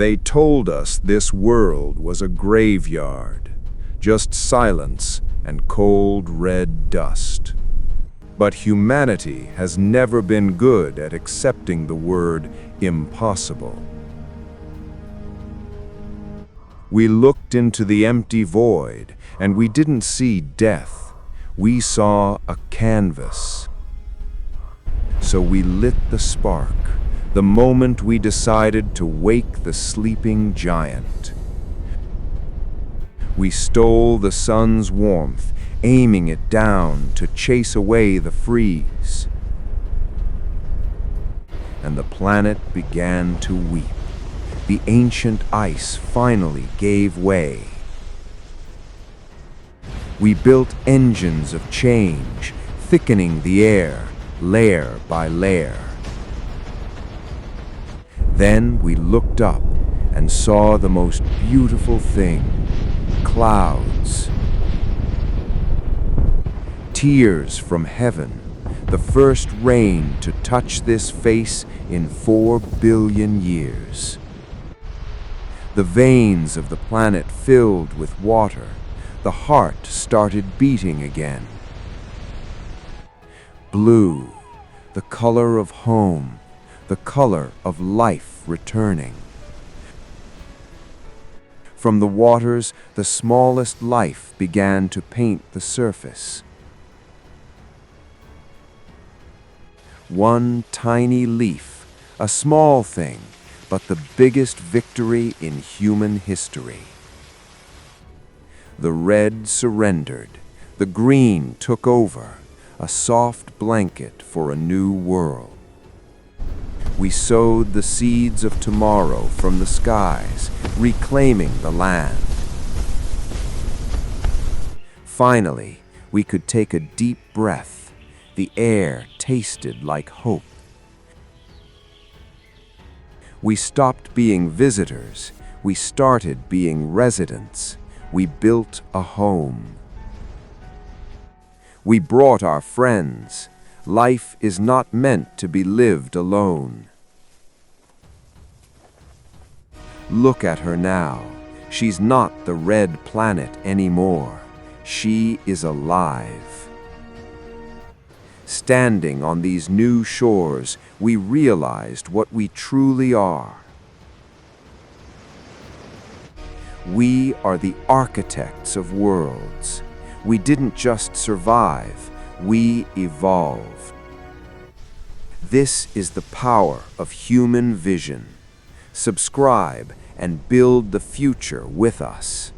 They told us this world was a graveyard, just silence and cold red dust. But humanity has never been good at accepting the word impossible. We looked into the empty void, and we didn't see death. We saw a canvas. So we lit the spark, the moment we decided to wake the sleeping giant. We stole the sun's warmth, aiming it down to chase away the freeze. And the planet began to weep. The ancient ice finally gave way. We built engines of change, thickening the air, layer by layer. Then we looked up and saw the most beautiful thing: clouds. Tears from heaven, the first rain to touch this face in 4 billion years. The veins of the planet filled with water. The heart started beating again. Blue, the color of home, the color of life returning. From the waters, the smallest life began to paint the surface. One tiny leaf, a small thing, but the biggest victory in human history. The red surrendered, the green took over, a soft blanket for a new world. We sowed the seeds of tomorrow from the skies, reclaiming the land. Finally, we could take a deep breath. The air tasted like hope. We stopped being visitors. We started being residents. We built a home. We brought our friends. Life is not meant to be lived alone. Look at her now. She's not the red planet anymore. She is alive. Standing on these new shores, we realized what we truly are. We are the architects of worlds. We didn't just survive, we evolved. This is the power of human vision. Subscribe and build the future with us.